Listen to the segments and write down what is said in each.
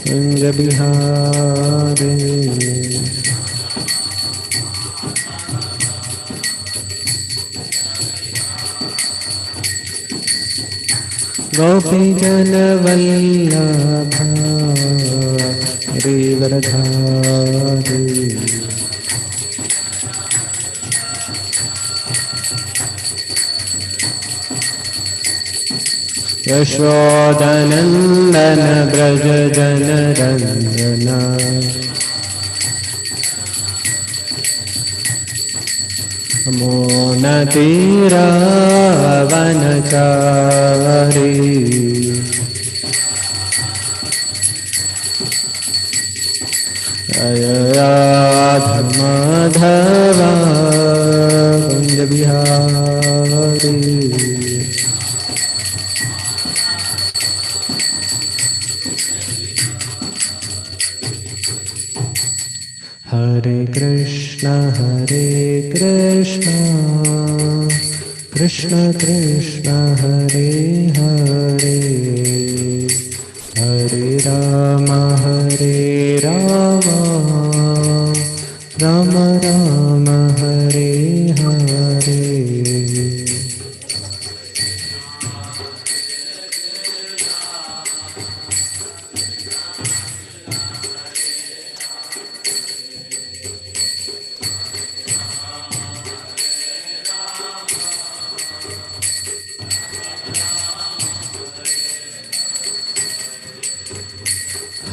कुंज बिहारी गोपी जन वल्लभ गिरिवरधारी यशोदनंदन ब्रज जन रंजना मोनतीरावनचारी जय राधमाधवा कुंज बिहारी हरे कृष्ण कृष्ण कृष्ण हरे हरे हरे राम राम राम हरे हरे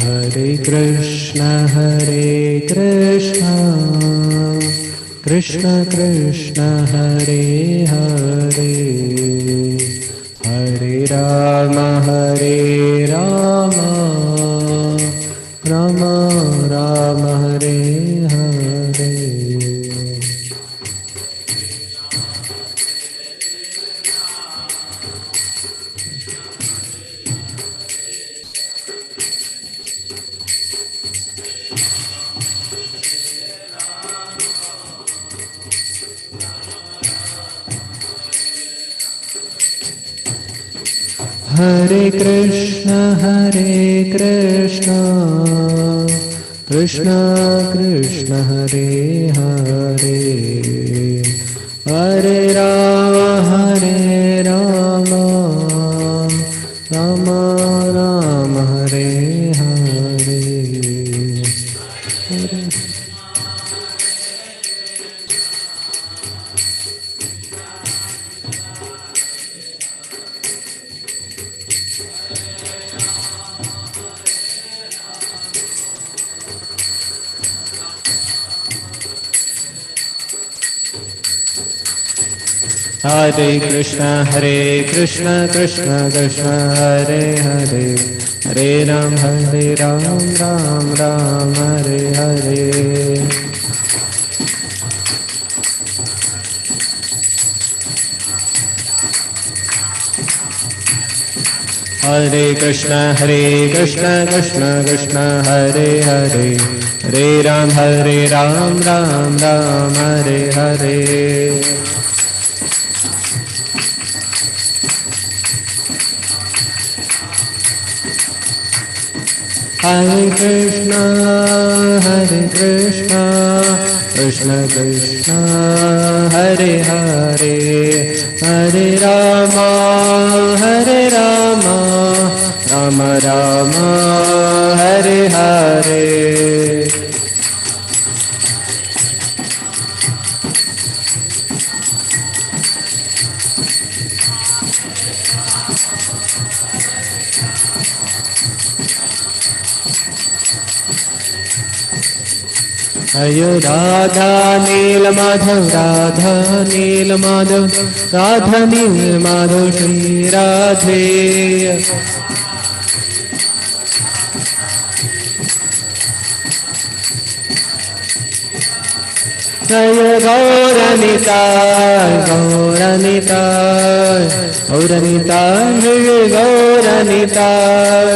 हरे कृष्ण कृष्ण कृष्ण हरे हरे हरे राम राम राम हरे हरे हरे कृष्ण कृष्ण कृष्ण हरे हरे हरे राम राम राम हरे हरे हरे कृष्ण कृष्ण कृष्ण हरे हरे हरे राम राम राम हरे हरे हरे कृष्ण कृष्ण कृष्ण हरे हरे हरे राम राम राम हरे हरे हरे कृष्ण कृष्ण कृष्ण हरे हरे हरे राम राम राम हरे हरे जय राधा नील माधव राधा नील माधव राधा नील माधव श्री राधे। जय गौरनिताय गौरनिताय गौरनिताय जय गौरनिताय।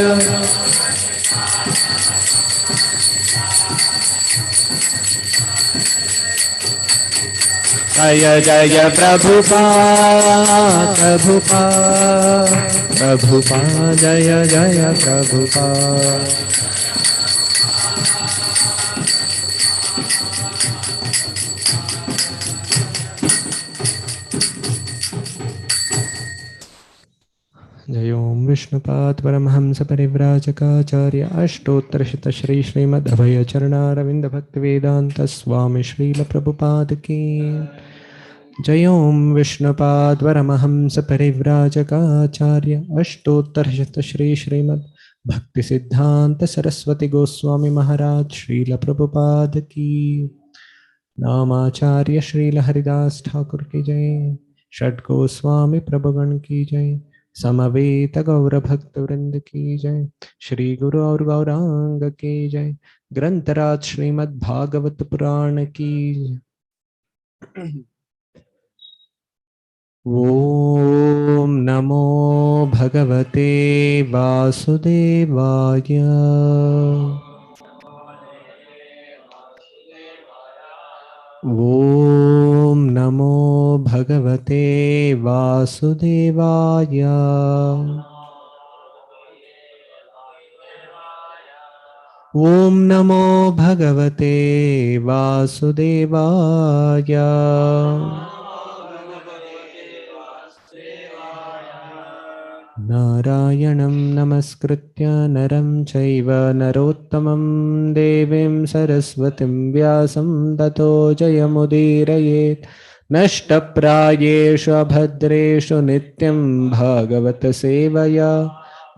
जय जय प्रभुपाद प्रभुपाद प्रभुपाद जय जय प्रभुपाद। जय ओम विष्णुपाद परमहंस परिव्राजकाचार्य अष्टोत्तरशत श्री श्रीमद्भय चरणारविंद भक्ति वेदांत स्वामी श्रील प्रभुपाद की। जय ओम विष्णुपाद परमहंस परिव्राजकाचार्य अष्टोत्तरशत श्री श्रीमद् भक्ति सिद्धांत सरस्वती गोस्वामी महाराज श्रील प्रभुपाद की। नामाचार्य श्रील हरिदास ठाकुर की जय। षड गोस्वामी प्रभुगण की जय। समवेत गौर भक्त वृंद की जय। श्री गुरु और गौरांग की जय। ग्रंथराज श्रीमद् भागवत पुराण की जय। ओम नमो भगवते वासुदेवाय। ओम नमो भगवते वासुदेवाय। ओम नमो भगवते वासुदेवाय। नारायणं नमस्कृत्य नरं चैव नरोत्तमं देवीं सरस्वतीं व्यासं ततो जयमुदीरयेत्। नष्टप्रायेषु अभद्रेषु नित्यं भागवत सेवया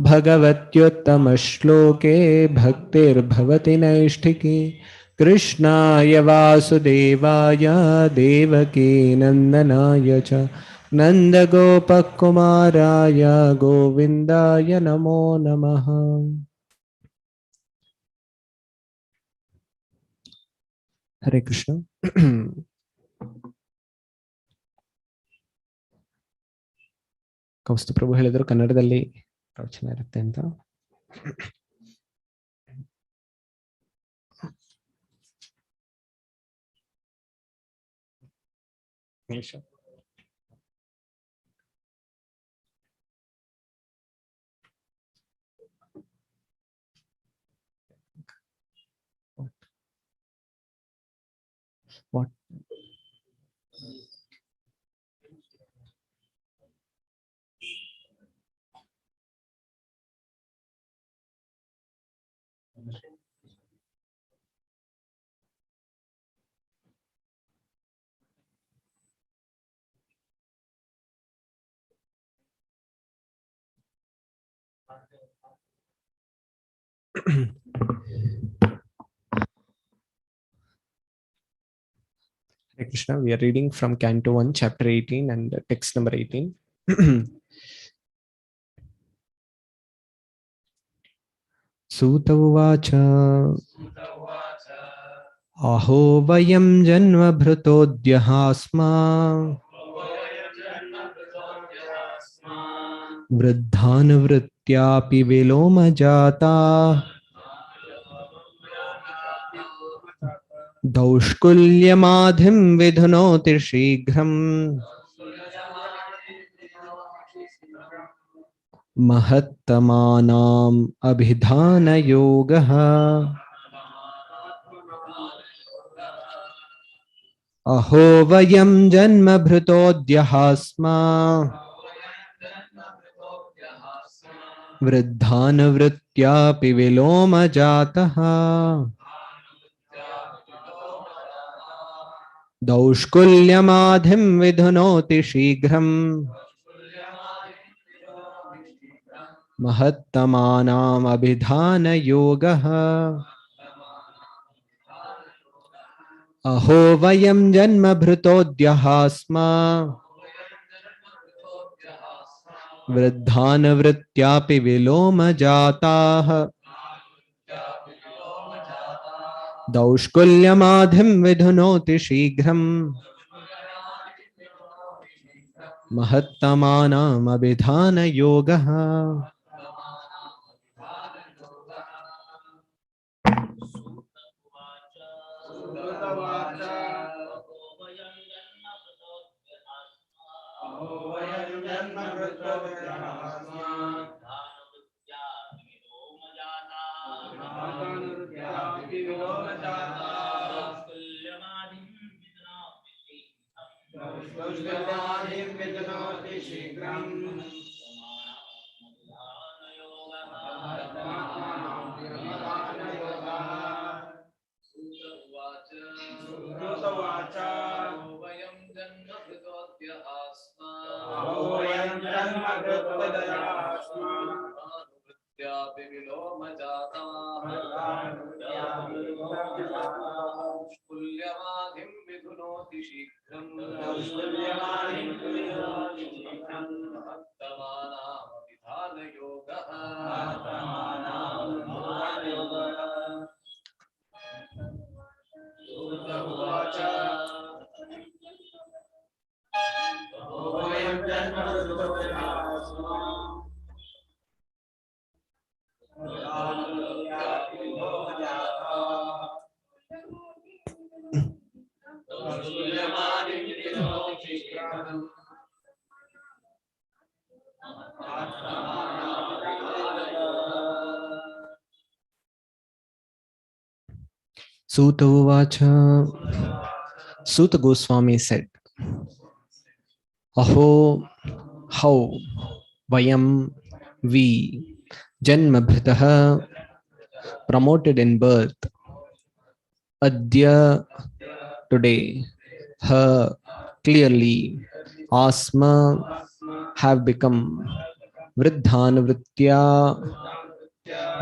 भगवत्युत्तमश्लोके भक्तिर्भवति नैष्ठिकी। कृष्णाय वासुदेवाय देवकी नन्दनाय च नन्दगोपकुमाराय गोविन्दाय नमो नमः। हरे कृष्ण। ಕೌಸ್ತು ಪ್ರಭು ಹೇಳಿದ್ರು ಕನ್ನಡದಲ್ಲಿ ಪ್ರವಚನ ಇರುತ್ತೆ ಅಂತ. What? Hare Krishna, we are reading from Canto 1, chapter 18 and text number 18. Suta uvacha aho vayam janma bhrutodhyahasma वृद्धान वृत्त्यापि विलोम जाता दौष्कुल्यमाधिं विधुनोति शीघ्रम् महत्तमानाम् अभिधान योगः। अहो वयं जन्म भृतोऽद्यहास्मा वृद्धान वृत्त्यापि विलोम जातः दौष्कुल्यमाधिं विधुनोति शीघ्रम् महत्तमानाम् अभिधान योगः। अहो वयं जन्मभृतोऽद्यः स्म वृद्धानवृत्त्यापि विलोमजाताः दौष्कुल्यमाधिं विधुनोति शीघ्रम् महत्तमानामभिधानयोगः। Suta Uvacha. Suta Goswami said, Aho, how, Vayam, we, Janmabhritaha, promoted in birth, Adya, today, Ha, clearly, Asma, have become, Vriddhanavritya,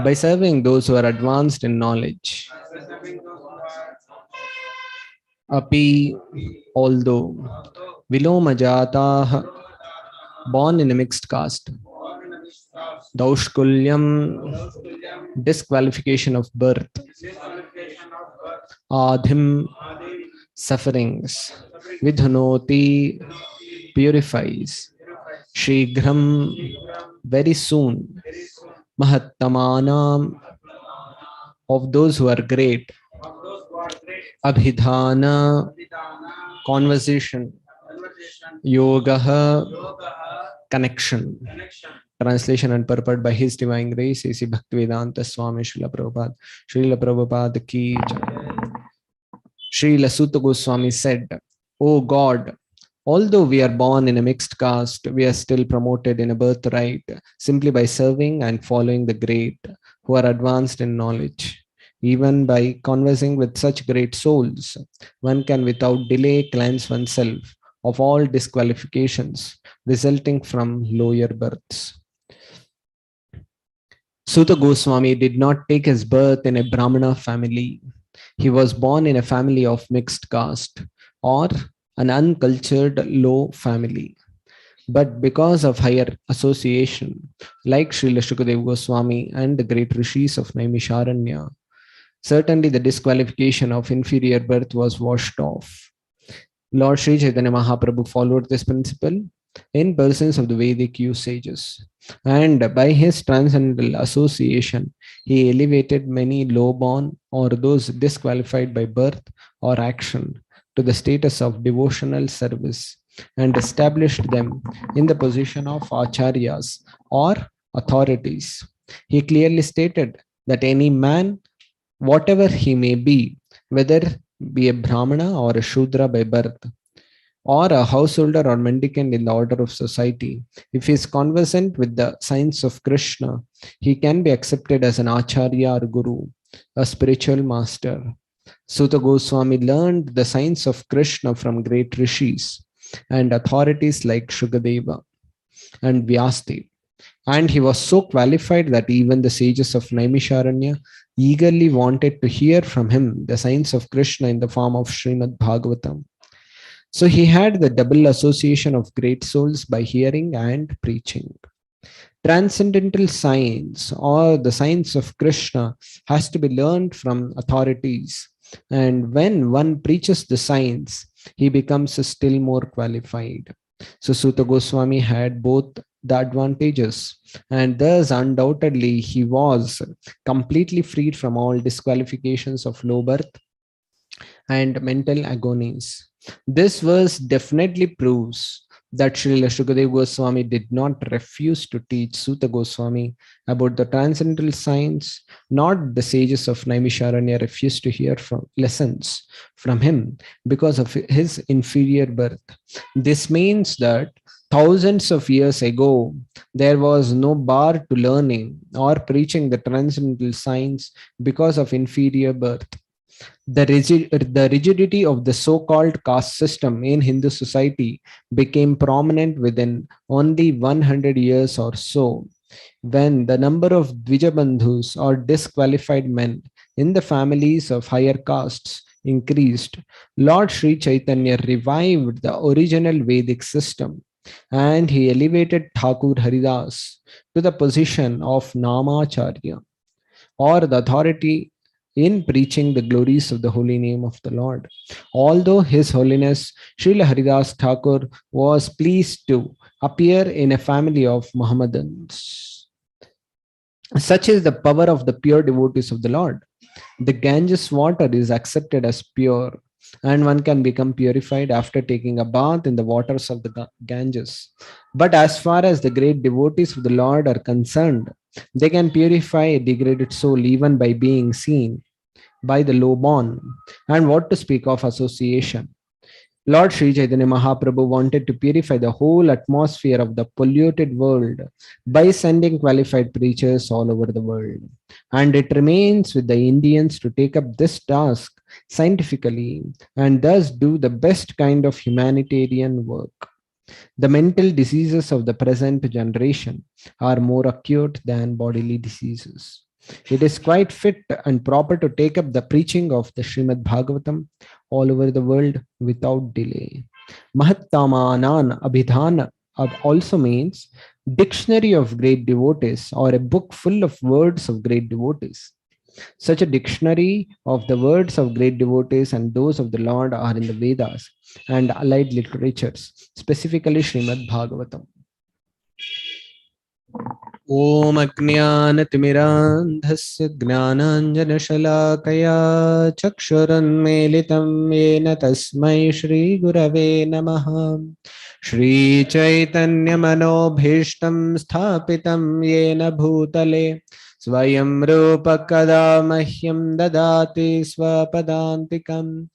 by serving those who are advanced in knowledge. Api, although, Vilomajatah, born in a mixed caste. Daushkulyam, disqualification of birth. Adhim, sufferings. Vidhanoti, purifies. Shighram, very soon. Mahattamanam, of those who are great. Abhidhana, conversation. Yogaha, connection. Translation and purport by His Divine Grace, A.C. Bhaktivedanta Swami Srila Prabhupada. Srila Prabhupada ki jai. Srila Suta Goswami said, O God, although we are born in a mixed caste, we are still promoted in a birthright simply by serving and following the great who are advanced in knowledge. Even by conversing with such great souls, one can without delay cleanse oneself of all disqualifications resulting from lower births. Suta Goswami did not take his birth in a Brahmana family. He was born in a family of mixed caste or an uncultured low family. But because of higher association, like Srila Shukadeva Goswami and the great rishis of Naimisharanya, certainly the disqualification of inferior birth was washed off. Lord Sri Chaitanya Mahaprabhu followed this principle in persons of the Vedic sages. And by his transcendental association, he elevated many low-born or those disqualified by birth or action to the status of devotional service and established them in the position of acharyas or authorities. He clearly stated that any man, whatever he may be, whether be a Brahmana or a Shudra by birth, or a householder or mendicant in the order of society, if he is conversant with the science of Krishna, he can be accepted as an acharya or guru, a spiritual master. Suta Goswami learned the science of Krishna from great rishis and authorities like Shukadeva and Vyasdev. And he was so qualified that even the sages of Naimisharanya eagerly wanted to hear from him the signs of Krishna in the form of Srimad Bhagavatam. So he had the double association of great souls by hearing and preaching. Transcendental science or the science of Krishna has to be learned from authorities. And when one preaches the science, he becomes still more qualified. So Suta Goswami had both the advantages, and thus undoubtedly he was completely freed from all disqualifications of low birth and mental agonies. This verse definitely proves that Srila Shukadeva Goswami did not refuse to teach Suta Goswami about the transcendental science, not the sages of Naimisharanya refused to hear from lessons from him because of his inferior birth. This means that thousands of years ago, there was no bar to learning or preaching the transcendental science because of inferior birth. The rigidity of the so-called caste system in Hindu society became prominent within only 100 years or so, when the number of Dvijabandhus or disqualified men in the families of higher castes increased. Lord Sri Chaitanya revived the original Vedic system, and he elevated Thakur Haridas to the position of Namacharya, or the authority in preaching the glories of the holy name of the Lord. Although His Holiness Srila Haridas Thakur was pleased to appear in a family of Mohammedans. Such is the power of the pure devotees of the Lord. The Ganges water is accepted as pure, and one can become purified after taking a bath in the waters of the Ganges. But as far as the great devotees of the Lord are concerned, they can purify a degraded soul even by being seen by the low-born, and what to speak of association. Lord Sri Chaitanya Mahaprabhu wanted to purify the whole atmosphere of the polluted world by sending qualified preachers all over the world. And it remains with the Indians to take up this task scientifically and thus do the best kind of humanitarian work. The mental diseases of the present generation are more acute than bodily diseases. It is quite fit and proper to take up the preaching of the Srimad Bhagavatam all over the world without delay. Mahattamanan Abhidhana also means dictionary of great devotees or a book full of words of great devotees. Such a dictionary of the words of great devotees and those of the Lord are in the Vedas and allied literatures, specifically Srimad Bhagavatam. Om Ajnanatimirandhasya Gnananjanashalakaya Chakshurunmilitam Yena Tasmai Shri Gurave Namaha. Shri Chaitanya Manobhishtam Sthapitam Yena Bhutale Swayam Rupa Kada Mahyam Dadati Swapadantikam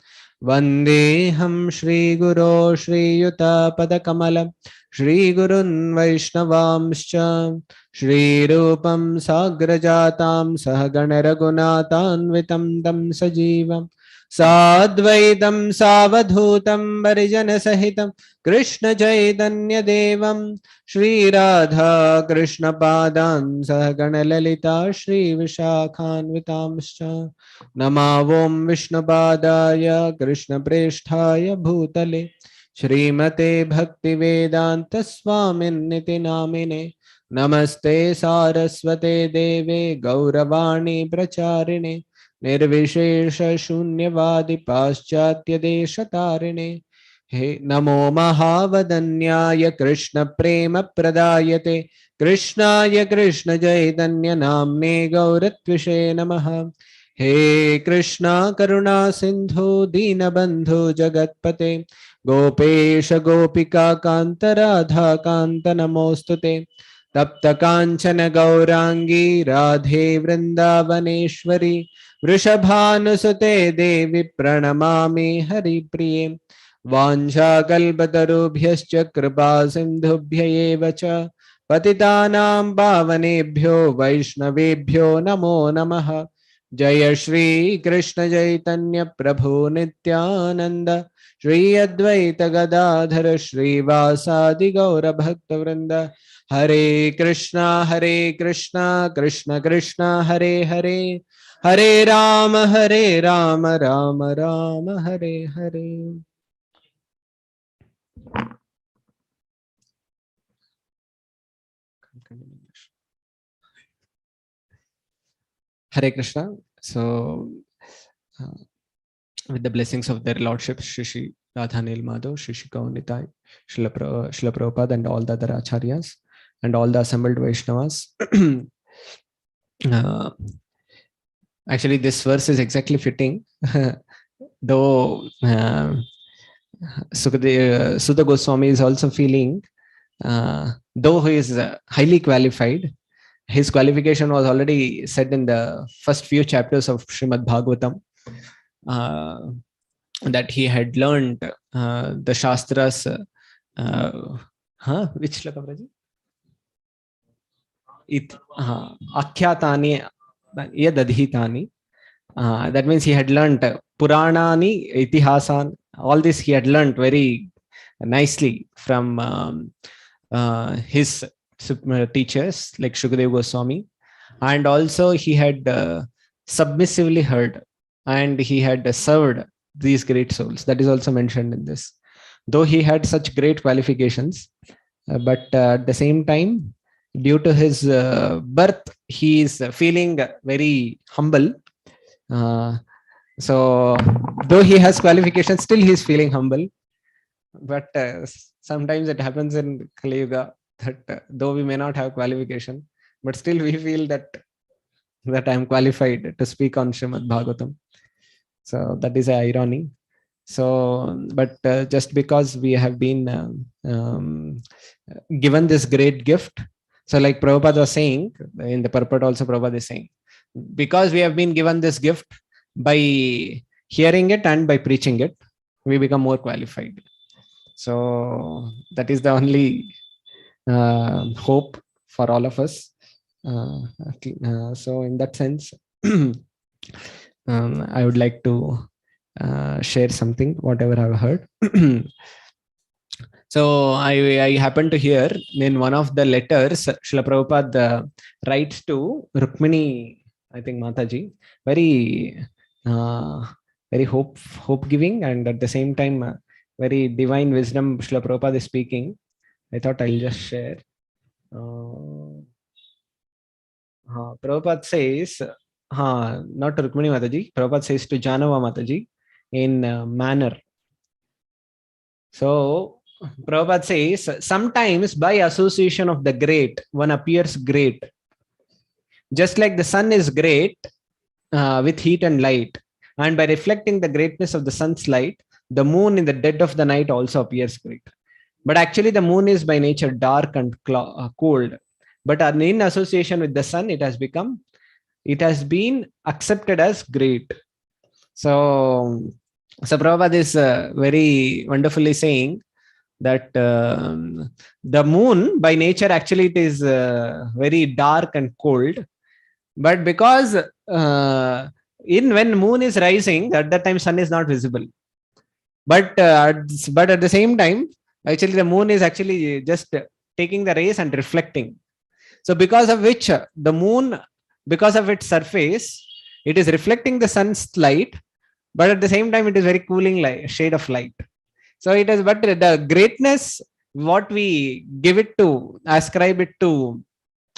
Vandeham Shri Guru Shri Yuta Padakamalam Shri Gurun Vaishnavamscha Shri Rupam Sagrajatam Sahagana Raghunatanvitam Tam Sajivam Sadvaitam Savadhutam Varijana Sahitam Krishna Chaitanya Devam Shri Radha Krishna Padan Sahagana Lalita Shri Vishakhanvitamscha Namavom Vishnu Padaya Krishna Presthaya Bhutale Shrimate Bhakti Vedanta Swaminiti Namine Namaste Saraswate Deve Gauravani Pracharine Nirvishesha Shunyavadi Paschatya Deshatarine He Namo Mahavadanyaya Krishna Prema Pradayate Krishnaya Krishna Chaitanya Namne Gauratvishe Namaha He Krishna Karuna Sindhu Dinabandhu Jagatpate Gopesh Gopika Kanta Radha Kanta Namostute Tapta Kanchana Gaurangi Radhe Vrindavaneshwari Vrishabhanusute Devi Pranamami Hari Priye Vansha Kalpatarubhyascha Kripa Sindhubhya eva cha Patitanam Pavanebhyo Vaishnavebhyo Namo Namaha जय श्री कृष्ण चैतन्य प्रभु नित्यानंद, श्री अद्वैत गदाधर श्रीवासादि गौर भक्त वृंद। हरे कृष्णा कृष्ण कृष्णा हरे हरे, हरे Ram Ram Ram Hare Hare. Hare Krishna. So, with the blessings of their lordships, Shri Shri Radhanil Madhav, Shri Shri Kaunitai, Srila Prabhupada, and all the other acharyas, and all the assembled Vaishnavas. Actually, this verse is exactly fitting, though Sudha Goswami is also feeling, though he is highly qualified, his qualification was already said in the first few chapters of Srimad Bhagavatam, that he had learned the Shastras. Which shloka, Praji? Akhyatani yadadhitani. That means he had learnt Puranani, Itihasan, all this he had learnt very nicely from his teachers like Shukadeva Goswami, and also he had submissively heard, and he had served these great souls. That is also mentioned in this. Though he had such great qualifications, but at the same time, due to his birth, he is feeling very humble. So though he has qualifications, still he is feeling humble. But sometimes it happens in Kali Yuga that though we may not have qualification, but still we feel that I am qualified to speak on Srimad Bhagavatam. So that is an irony. So, but just because we have been given this great gift, so like Prabhupada was saying in the purport, also Prabhupada is saying, because we have been given this gift, by hearing it and by preaching it, we become more qualified. So that is the only hope for all of us. So in that sense, I would like to share something, whatever I've heard. So I happened to hear in one of the letters, Srila Prabhupada writes to Rukmini, I think Mataji, very hope giving, and at the same time very divine wisdom Srila Prabhupada is speaking. I thought I'll just share. Prabhupada says, not to Rukmini Mataji, Prabhupada says to Janava Mataji in manner. So Prabhupada says, sometimes by association of the great, one appears great. Just like the sun is great with heat and light, and by reflecting the greatness of the sun's light, the moon in the dead of the night also appears great. But actually the moon is by nature dark and cold. But in association with the sun, it has been accepted as great. So Prabhupada is very wonderfully saying that the moon by nature actually it is very dark and cold, but because when moon is rising, at that time sun is not visible, but at the same time actually the moon is actually just taking the rays and reflecting. So because of which the moon, because of its surface, it is reflecting the sun's light, but at the same time it is very cooling light, shade of light. So it is, but the greatness, what we give it to, ascribe it to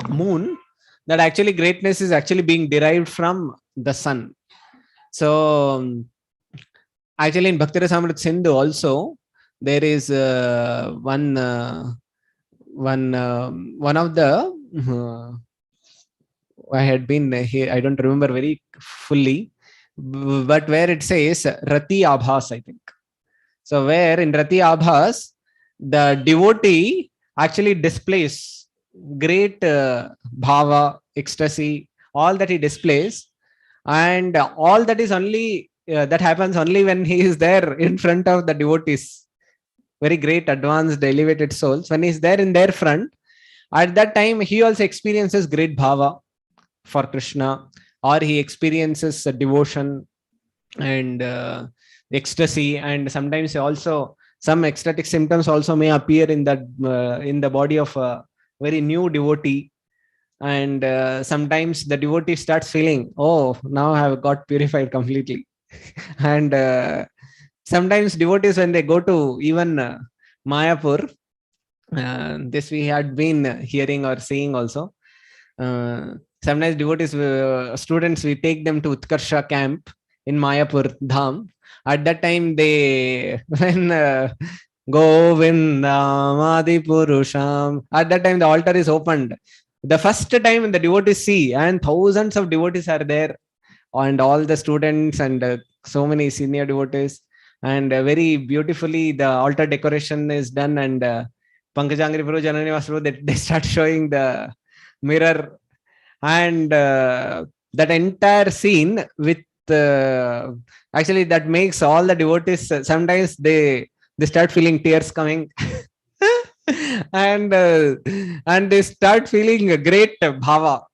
moon, that actually greatness is actually being derived from the sun. So actually in Bhakti Rasamrita Sindhu also, there is one of the, I had been here, I don't remember very fully, but where it says Rati Abhas, I think. So where in Rati Abhas, the devotee actually displays great bhava, ecstasy, all that he displays, and all that is only that happens only when he is there in front of the devotees, very great advanced elevated souls. When he is there in their front, at that time he also experiences great bhava for Krishna, or he experiences devotion and ecstasy, and sometimes also some ecstatic symptoms also may appear in that in the body of a very new devotee. And sometimes the devotee starts feeling, oh, now I have got purified completely. And sometimes devotees, when they go to even Mayapur, this we had been hearing or seeing also. Sometimes devotees, students, we take them to Utkarsha camp in Mayapur Dham. At that time, they when Govindamadi Purusham, at that time the altar is opened. The first time the devotees see, and thousands of devotees are there, and all the students and so many senior devotees, and very beautifully the altar decoration is done, and Pankajangri Prabhu, Jananivas Prabhu, they start showing the mirror, and that entire scene with actually that makes all the devotees, sometimes they start feeling tears coming. and they start feeling a great bhava,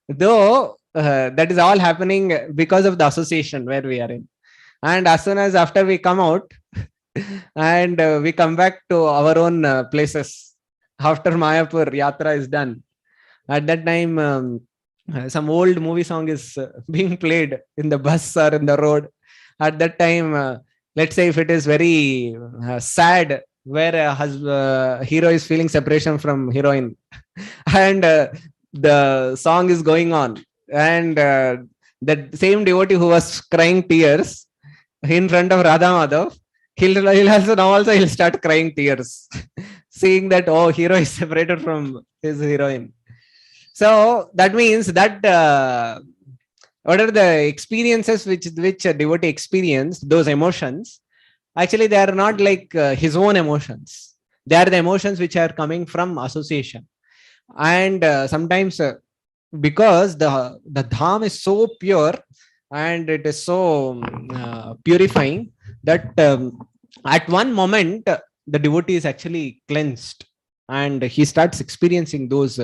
though that is all happening because of the association where we are in. And as soon as after we come out, and we come back to our own places after Mayapur Yatra is done, at that time some old movie song is being played in the bus or in the road. At that time, let's say if it is very sad, where a hero is feeling separation from heroine, and the song is going on, and that same devotee who was crying tears in front of Radha Madhav, he'll also now also he'll start crying tears, seeing that, oh, hero is separated from his heroine. So that means that what are the experiences which a devotee experienced, those emotions, actually they are not like his own emotions. They are the emotions which are coming from association. And sometimes because the dham is so pure and it is so purifying, that at one moment the devotee is actually cleansed and he starts experiencing those.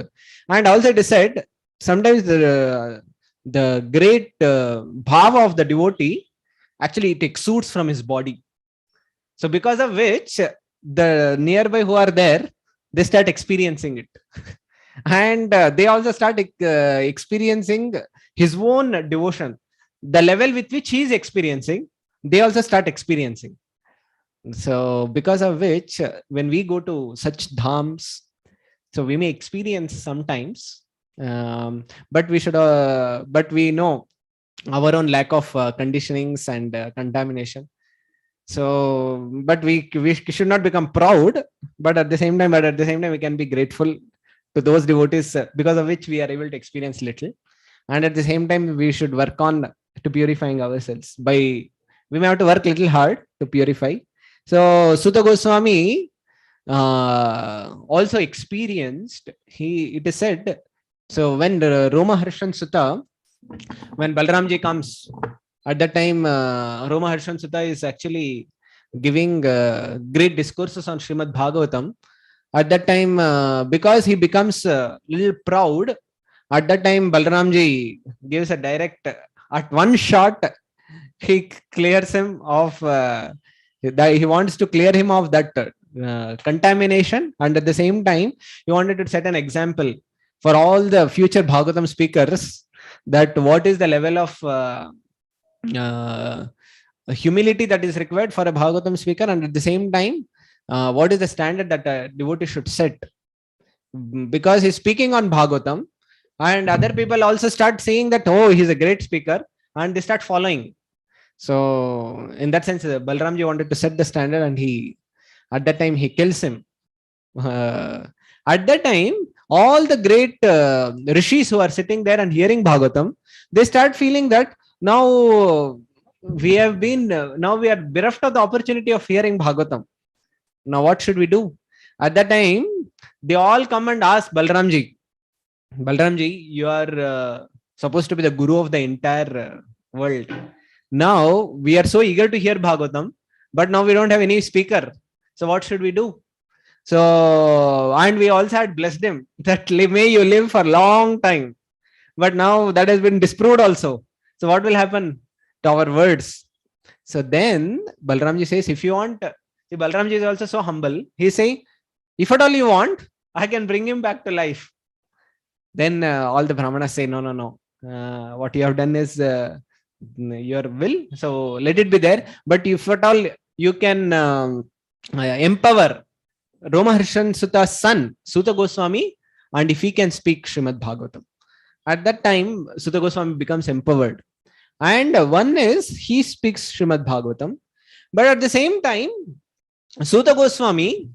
And also it is said, sometimes the great bhava of the devotee, actually it exudes from his body. So because of which the nearby who are there, they start experiencing it. And they also start experiencing his own devotion. The level with which he is experiencing, they also start experiencing. So because of which, when we go to such dhams, so we may experience sometimes, but we should, but we know our own lack of conditionings and contamination. So, but we should not become proud, but at the same time, we can be grateful to those devotees because of which we are able to experience little. And at the same time, we should work on to purifying ourselves. We may have to work little hard to purify. So Sutta Goswami also experienced, it is said, so when the Roma Harshan Sutta, when Balramji comes, at that time Roma Harshan Sutta is actually giving great discourses on Srimad Bhagavatam. At that time, because he becomes a little proud, at that time Balramji gives a direct, at one shot, he clears him of, he wants to clear him of that contamination, and at the same time, he wanted to set an example for all the future Bhagavatam speakers, that what is the level of humility that is required for a Bhagavatam speaker, and at the same time, what is the standard that a devotee should set. Because he's speaking on Bhagavatam, and other people also start saying that, oh, he's a great speaker, and they start following. So in that sense, Balramji wanted to set the standard, and at that time he kills him. At that time, all the great rishis who are sitting there and hearing Bhagavatam, they start feeling that now we are bereft of the opportunity of hearing Bhagavatam. Now what should we do? At that time, they all come and ask Balramji, you are supposed to be the guru of the entire world. Now we are so eager to hear Bhagavatam, but now we don't have any speaker. So what should we do? So, and we also had blessed him that may you live for a long time. but now that has been disproved also. So what will happen to our words? So then Balramji says, if you want, see, Balramji is also so humble. He's saying, if at all you want, I can bring him back to life. Then all the Brahmanas say, no, no, no. What you have done is your will. So let it be there. But if at all you can empower Romaharshan Suta's son, Suta Goswami, and if he can speak Srimad Bhagavatam, at that time, Suta Goswami becomes empowered. And one is he speaks Srimad Bhagavatam, but at the same time, Suta Goswami,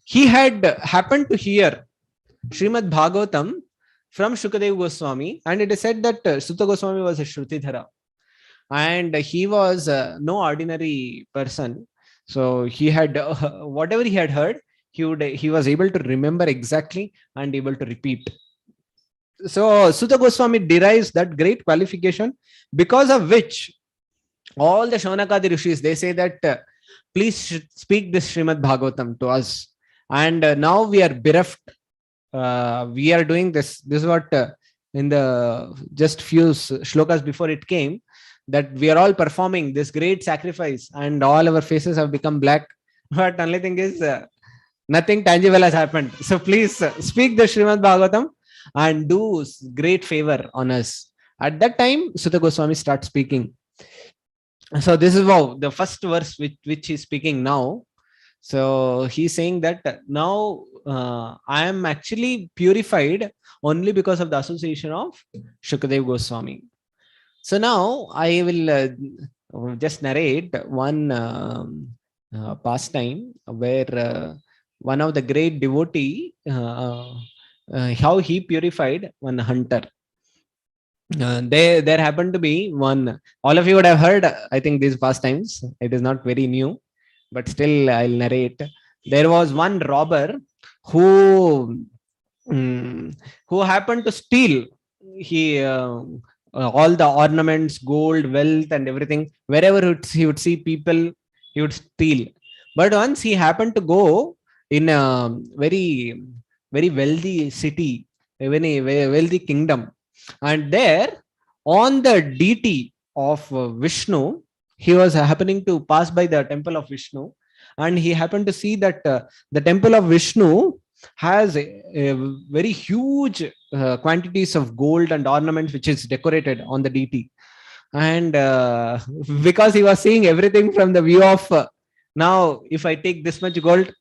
he had happened to hear Srimad Bhagavatam from Shukadev Goswami, and it is said that Suta Goswami was a Shrutidhara, and he was no ordinary person. So he had whatever he had heard, he was able to remember exactly and able to repeat. So Suta Goswami derives that great qualification, because of which all the Shaunakadi Rishis, they say that please speak this Srimad Bhagavatam to us. And now we are bereft. We are doing this. This is what in the just few shlokas before it came, that we are all performing this great sacrifice and all our faces have become black. But only thing is nothing tangible has happened. So please speak the Srimad Bhagavatam and do great favor on us. At that time, Suta Goswami starts speaking. So this is how the first verse which he's speaking now. So he's saying that now I am actually purified only because of the association of Shukadev Goswami. So now I will just narrate one pastime where one of the great devotee, how he purified one hunter. There happened to be one, all of you would have heard, I think, these pastimes. It is not very new, but still I'll narrate. There was one robber who happened to steal all the ornaments, gold, wealth, and everything. Wherever he would see people, he would steal. But once he happened to go in a very, very wealthy city, a very wealthy kingdom, and there on the deity of Vishnu, he was happening to pass by the temple of Vishnu, and he happened to see that the temple of Vishnu has a very huge quantities of gold and ornaments which is decorated on the deity. And because he was seeing everything from the view of now if I take this much gold,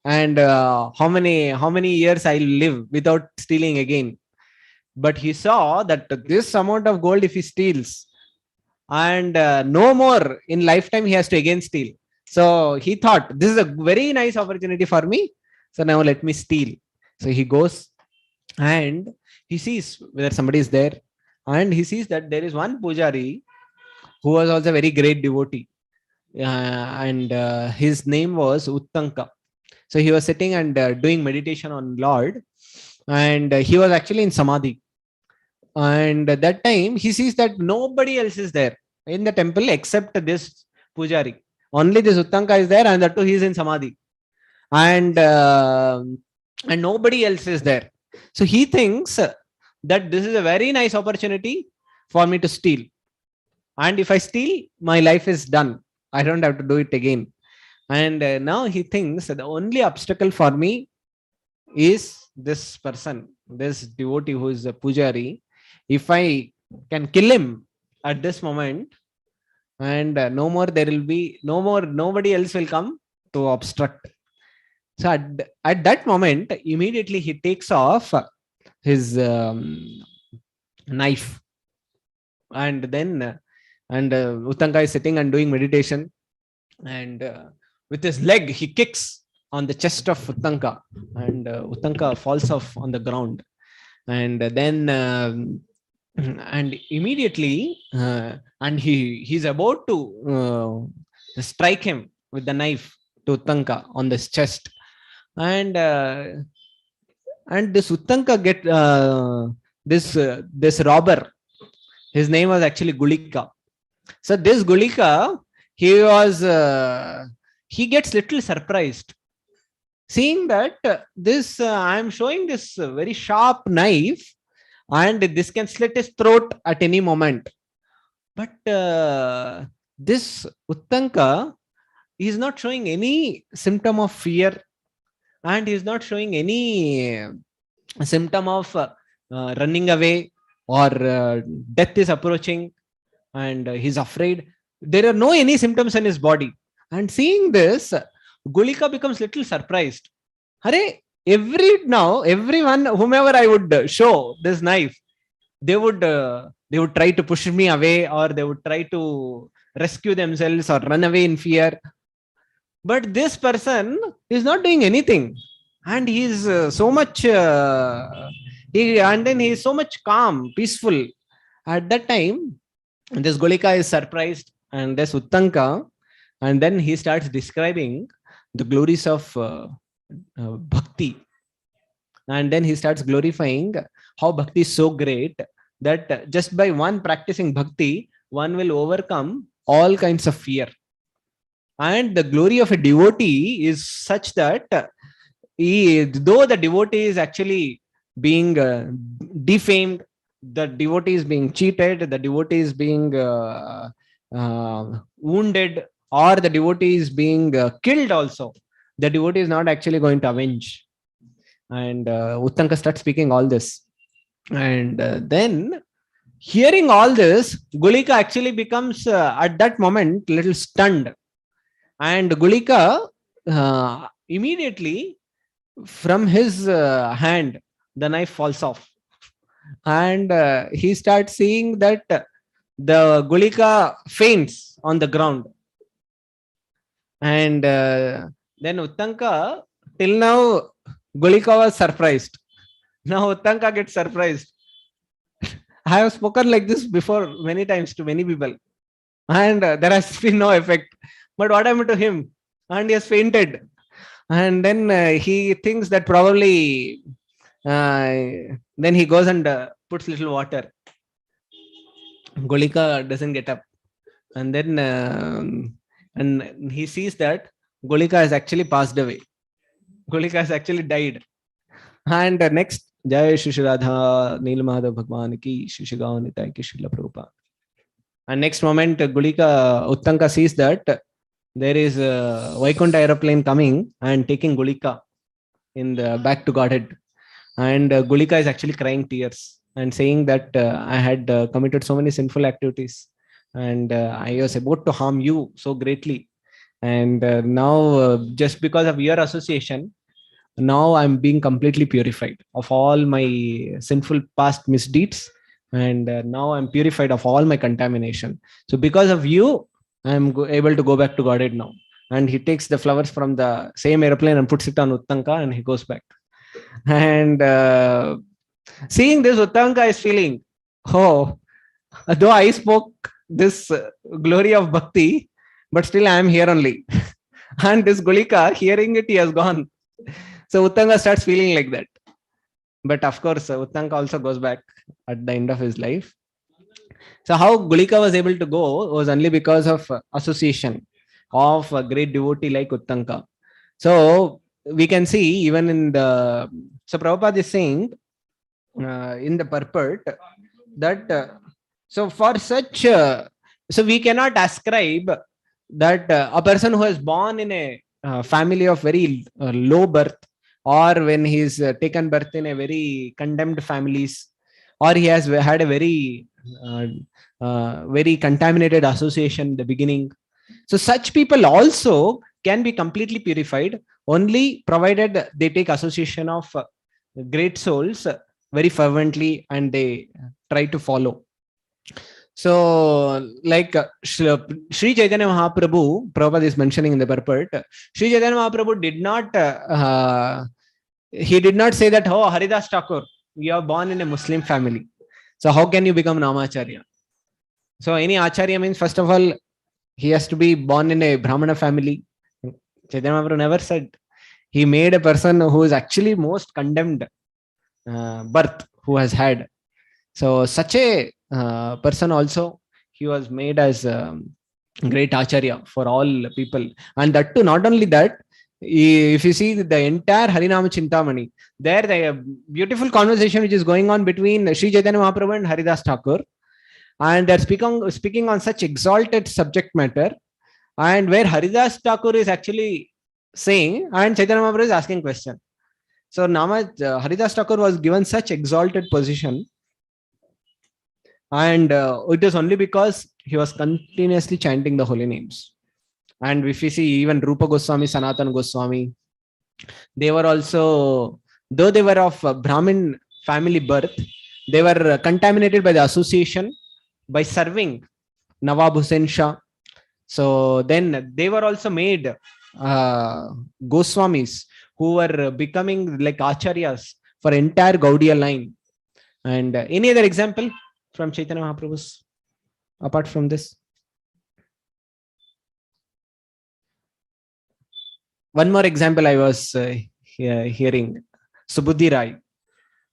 and how many years I'll live without stealing again. But he saw that this amount of gold, if he steals, and no more in lifetime, he has to again steal. So he thought, this is a very nice opportunity for me. So now let me steal. So he goes and he sees whether somebody is there. And he sees that there is one pujari who was also a very great devotee. And his name was Uttanka. So he was sitting and doing meditation on Lord. And he was actually in Samadhi. And at that time, he sees that nobody else is there in the temple except this pujari. Only this Uttanka is there, and that too he is in Samadhi. And nobody else is there. So he thinks that this is a very nice opportunity for me to steal. And if I steal, my life is done. I don't have to do it again. And now he thinks that the only obstacle for me is this person, this devotee who is a pujari. If I can kill him at this moment, and no more, there will be nobody else will come to obstruct. So at that moment, immediately he takes off his knife, and then Uttanka is sitting and doing meditation, and with his leg he kicks on the chest of Uttanka, and Uttanka falls off on the ground, and then and immediately and he's about to strike him with the knife to Uttanka on this chest, and this Uttanka get this robber, his name was actually Gulika. So this Gulika, he gets little surprised seeing that this I am showing this very sharp knife, and this can slit his throat at any moment. But this Uttanka is not showing any symptom of fear, and he is not showing any symptom of running away, or death is approaching and he's afraid. There are no any symptoms in his body. And seeing this, Gulika becomes little surprised. Hare, everyone, whomever I would show this knife, they would try to push me away, or they would try to rescue themselves or run away in fear. But this person is not doing anything, and he is so much and then he is so much calm, peaceful. At that time, this Golika is surprised, and this Uttanka, and then he starts describing the glories of bhakti, and then he starts glorifying how bhakti is so great that just by one practicing bhakti, one will overcome all kinds of fear. And the glory of a devotee is such that though the devotee is actually being defamed, the devotee is being cheated, the devotee is being wounded, or the devotee is being killed also, the devotee is not actually going to avenge. And Uttanka starts speaking all this. And then hearing all this, Gulika actually becomes at that moment little stunned. And Gulika immediately from his hand, the knife falls off. And he starts seeing that the Gulika faints on the ground. And then Uttanka, till now, Gulika was surprised. Now Uttanka gets surprised. I have spoken like this before many times to many people, and there has been no effect. But what happened to him? And he has fainted. And then he thinks that probably then he goes and puts little water. Golika doesn't get up. And then and he sees that Golika has actually passed away. Golika has actually died. And next, Jai Shri Radha Neelamada Bhagwan ki Shri Gaon Nitai ki Srila Prabhupada. And next moment, Uttanka sees that there is a Vaikuntha aeroplane coming and taking Gulika in the back to Godhead. And Gulika is actually crying tears and saying that I had committed so many sinful activities, and I was about to harm you so greatly. And now, just because of your association, now I'm being completely purified of all my sinful past misdeeds. And now I'm purified of all my contamination. So because of you, I'm able to go back to Godhead now. And he takes the flowers from the same airplane and puts it on Uttanka, and he goes back. And seeing this, Uttanka is feeling, oh, though I spoke this glory of bhakti, but still I am here only. And this Gulika, hearing it, he has gone. So Uttanka starts feeling like that. But of course, Uttanka also goes back at the end of his life. So how Gulika was able to go was only because of association of a great devotee like Uttanka. So we can see even in the, so Prabhupada is saying in the purport that so for such, so we cannot ascribe that a person who is born in a family of very low birth, or when he is taken birth in a very condemned families, or he has had a very very contaminated association in the beginning. So such people also can be completely purified only provided they take association of great souls very fervently and they try to follow. So like Sri Chaitanya Mahaprabhu, Prabhupada is mentioning in the purport, Sri Chaitanya Mahaprabhu did not he did not say that, oh, Haridas Thakur, you are born in a Muslim family, so how can you become Namacharya? So any Acharya means, first of all, he has to be born in a Brahmana family. Chaitanya Mahaprabhu never said. He made a person who is actually most condemned birth who has had. So such a person also, he was made as great Acharya for all people. And that too, not only that, If you see the entire Harinama Chintamani, there the beautiful conversation which is going on between Sri Chaitanya Mahaprabhu and Haridas Thakur, and they're speaking on such exalted subject matter, and where Haridas Thakur is actually saying, and Chaitanya Mahaprabhu is asking question. So Haridas Thakur was given such exalted position, and it is only because he was continuously chanting the holy names. And if we see even Rupa Goswami, Sanatana Goswami, they were also, though they were of Brahmin family birth, they were contaminated by the association by serving Nawab Hussain Shah. So then they were also made Goswamis who were becoming like acharyas for entire Gaudiya line. And any other example from Chaitanya Mahaprabhu's apart from this? One more example I was hearing, Subudhi Rai,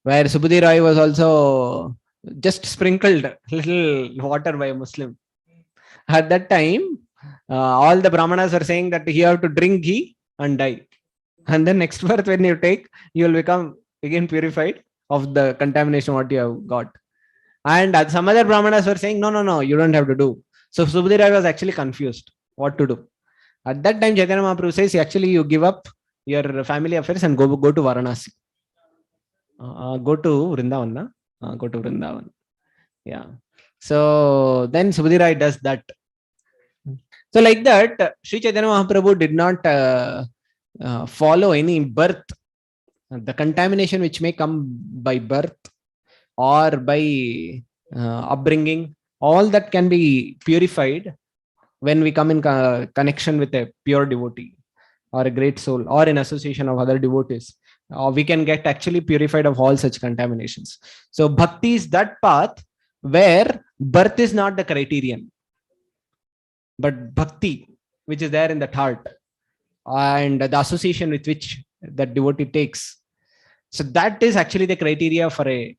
where Subudhi Rai was also just sprinkled little water by a Muslim. At that time, all the Brahmanas were saying that you have to drink ghee and die. And then next birth when you take, you will become again purified of the contamination what you have got. And some other Brahmanas were saying, no, you don't have to do. So Subudhi Rai was actually confused what to do. At that time, Chaitanya Mahaprabhu says, actually, you give up your family affairs and go to Varanasi. Go to Vrindavan. Go to Vrindavan. Yeah. So then Subudhi Rai does that. So like that, Sri Chaitanya Mahaprabhu did not follow any birth. The contamination which may come by birth or by upbringing, all that can be purified when we come in connection with a pure devotee or a great soul or in association of other devotees. We can get actually purified of all such contaminations. So bhakti is that path where birth is not the criterion, but bhakti, which is there in that heart and the association with which that devotee takes. So that is actually the criteria for a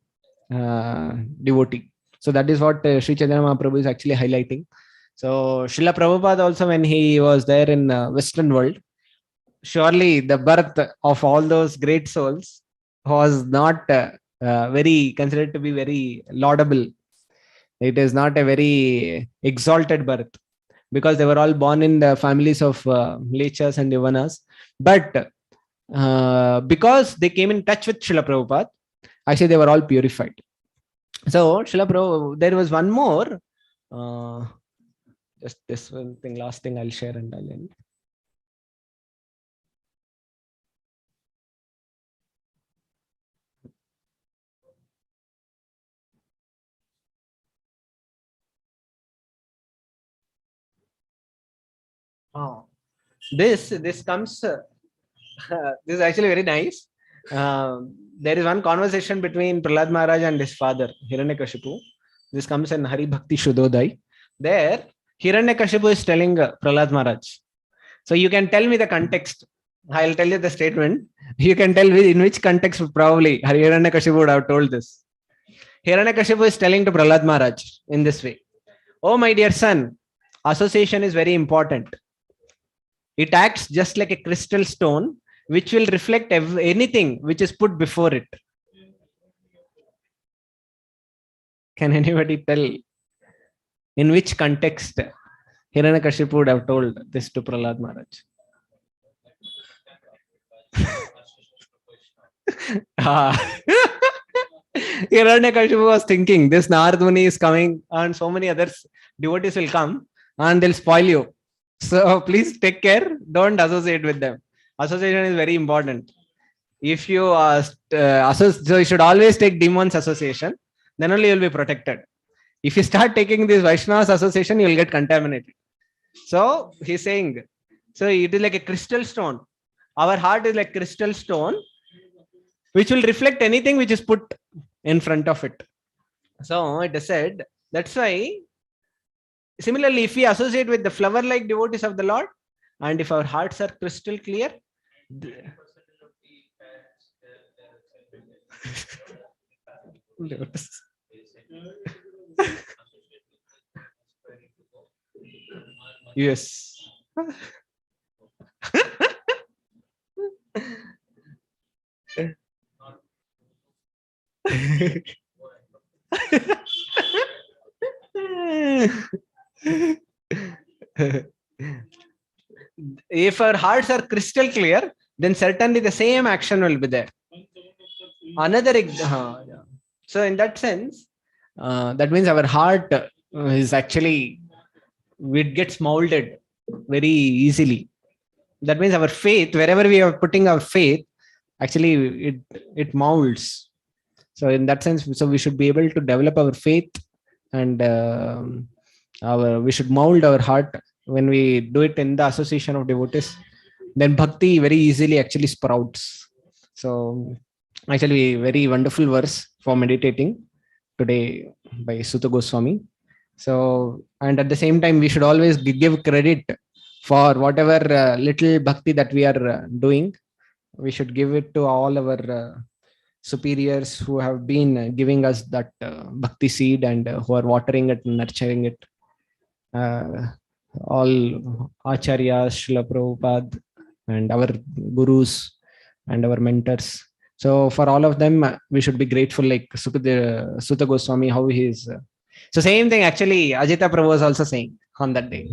devotee. So that is what Sri Chaitanya Mahaprabhu is actually highlighting. So Srila Prabhupada also, when he was there in Western world, surely the birth of all those great souls was not very considered to be very laudable. It is not a very exalted birth because they were all born in the families of Lechas and Yavanas. But because they came in touch with Srila Prabhupada, actually they were all purified. So Srila Prabhupada, there was one more, just this one thing, last thing I'll share and I'll end. This comes, this is actually very nice. There is one conversation between Prahlad Maharaj and his father, Hiranyakashipu. This comes in Hari Bhakti Shuddhodai. There, Hiranyakashipu is telling Prahlad Maharaj. So you can tell me the context. I'll tell you the statement. You can tell me in which context probably Hiranyakashipu would have told this. Hiranyakashipu is telling to Prahlad Maharaj in this way. Oh, my dear son, association is very important. It acts just like a crystal stone, which will reflect anything which is put before it. Can anybody tell in which context Hiranyakashipu would have told this to Prahlad Maharaj? Hiranyakashipu was thinking, this Narad Muni is coming and so many other devotees will come and they'll spoil you. So please take care. Don't associate with them. Association is very important. If you so you should always take demons association, then only you'll be protected. If you start taking this Vaishnavas association, you'll get contaminated. So he's saying, so it is like a crystal stone. Our heart is like crystal stone, which will reflect anything which is put in front of it. So it is said, that's why, similarly, if we associate with the flower-like devotees of the Lord, and if our hearts are crystal clear, yes. If our hearts are crystal clear, then certainly the same action will be there. Yeah. So in that sense, that means our heart is actually, it gets molded very easily. That means our faith, wherever we are putting our faith, actually it molds. So in that sense, so we should be able to develop our faith, and we should mold our heart when we do it in the association of devotees. Then bhakti very easily actually sprouts. So actually, very wonderful verse for meditating today by Sutta Goswami. So, and at the same time, we should always give credit for whatever little bhakti that we are doing. We should give it to all our superiors who have been giving us that bhakti seed, and who are watering it and nurturing it. All acharyas, Srila Prabhupada, and our gurus and our mentors. So for all of them, we should be grateful, like Sutta Goswami, how he is. So same thing actually, Ajita Prabhu was also saying on that day,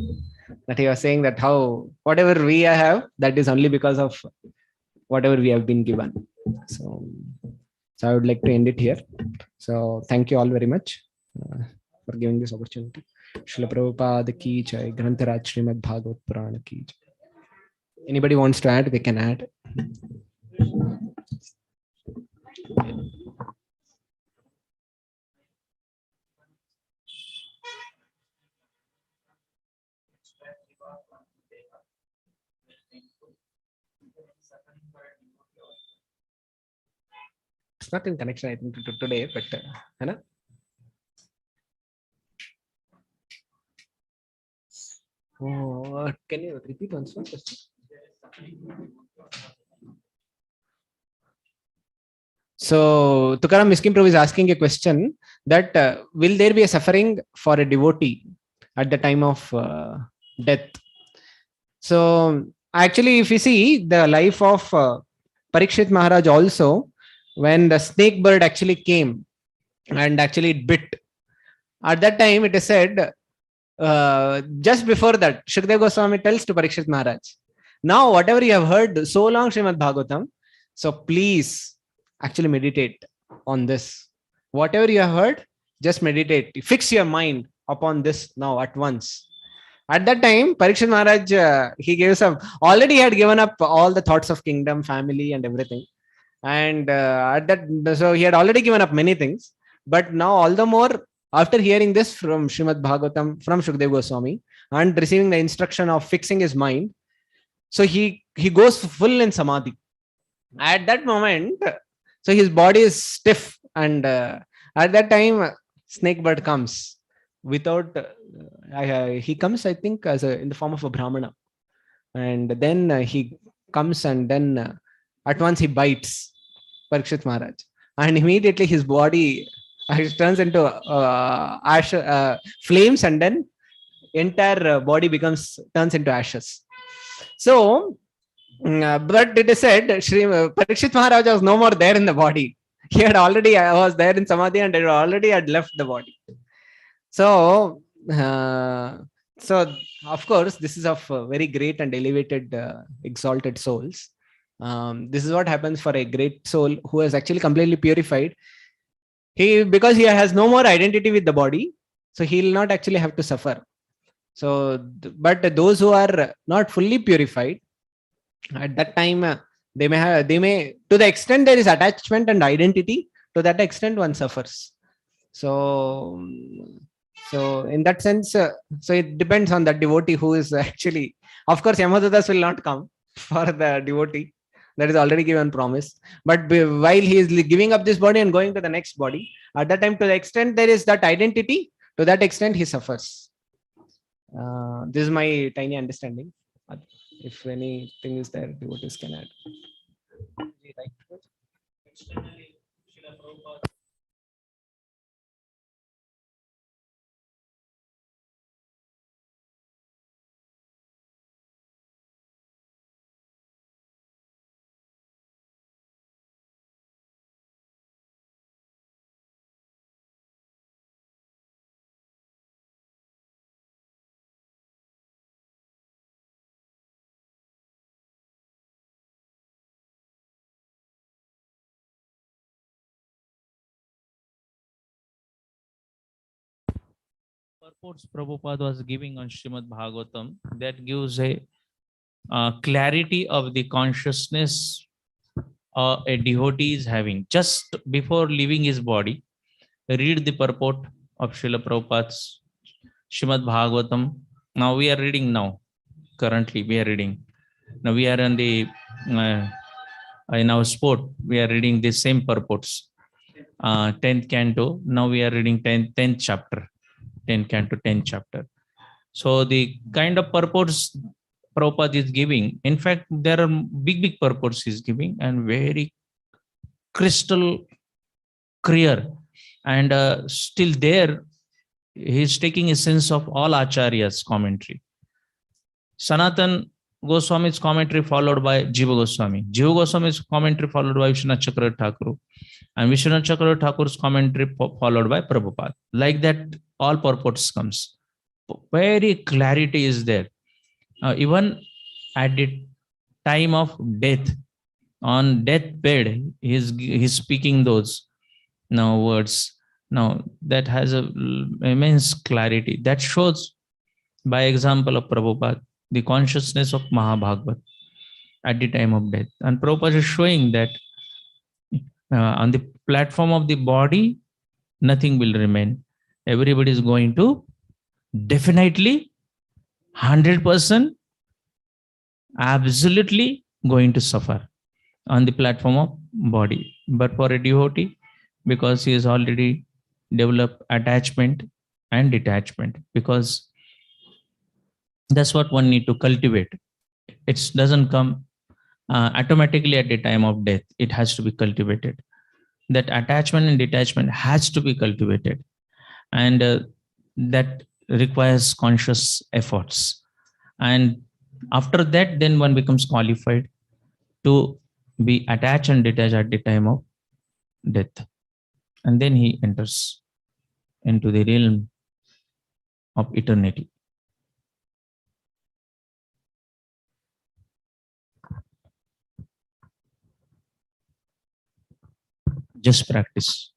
that he was saying that how whatever we have, that is only because of whatever we have been given. So, so I would like to end it here. So thank you all very much for giving this opportunity. Srila Prabhupada ki jai, Grantharaj Srimad Bhagavad Purana ki jai. Anybody wants to add, they can add. It's not in connection, I think, to today, but can you repeat once more? So Tukaram Miskin Prabhu is asking a question that will there be a suffering for a devotee at the time of death? So actually, if you see the life of Parikshit Maharaj also, when the snake bird actually came and actually it bit, at that time it is said, just before that, Shukdev Goswami tells to Parikshit Maharaj, now whatever you have heard so long Srimad Bhagavatam, so please actually meditate on this. Whatever you have heard, just meditate. Fix your mind upon this now at once. At that time, Parikshit Maharaj, he gave some, already had given up all the thoughts of kingdom, family, and everything. And at that, so he had already given up many things. But now, all the more, after hearing this from Srimad Bhagavatam, from Shukdev Goswami, and receiving the instruction of fixing his mind, so he goes full in samadhi. At that moment, so his body is stiff, and at that time, snake bird comes without. He comes, I think, as in the form of a brahmana, and then he comes, and then at once he bites Parikshit Maharaj, and immediately his body turns into ash, flames, and then entire body turns into ashes. So, but it is said Parikshit Maharaj was no more there in the body. He had already was there in samadhi, and already had left the body. So, so of course, this is of very great and elevated, exalted souls. This is what happens for a great soul who is actually completely purified. Because he has no more identity with the body, so he will not actually have to suffer. So, but those who are not fully purified, at that time, they may, to the extent there is attachment and identity, to that extent one suffers. So, so in that sense, so it depends on the devotee who is actually, of course, Yamadutas will not come for the devotee. That is already given promise. But while he is giving up this body and going to the next body, at that time, to the extent there is that identity, to that extent he suffers. This is my tiny understanding. If anything is there, devotees can add. purports Prabhupada was giving on Srimad Bhagavatam, that gives a clarity of the consciousness a devotee is having just before leaving his body. Read the purport of Srila Prabhupada's Srimad Bhagavatam. Now we are reading now. Currently we are reading. Now we are on the in our sport. We are reading the same purports. 10th canto. Now we are reading 10th chapter. 10th canto, 10th chapter. So the kind of purports Prabhupada is giving, in fact, there are big purports he's giving and very crystal clear. And still there, he's taking a sense of all Acharya's commentary. Sanatan Goswami's commentary followed by Jiva Goswami. Jiva Goswami's commentary followed by Vishwanath Chakravarti Thakur. And Vishwanath Chakravarti Thakur's commentary followed by Prabhupada. Like that, all purports comes. Very clarity is there. Even at the time of death, on deathbed, he's speaking those now words. Now that has a immense clarity. That shows by example of Prabhupada, the consciousness of Mahabhagavat at the time of death. And Prabhupada is showing that on the platform of the body, nothing will remain. Everybody is going to definitely 100% absolutely going to suffer on the platform of body. But for a devotee, because he has already developed attachment and detachment, because that's what one need to cultivate. It doesn't come automatically at the time of death. It has to be cultivated. That attachment and detachment has to be cultivated, and that requires conscious efforts. And after that, then one becomes qualified to be attached and detached at the time of death. And then he enters into the realm of eternity. Just practice.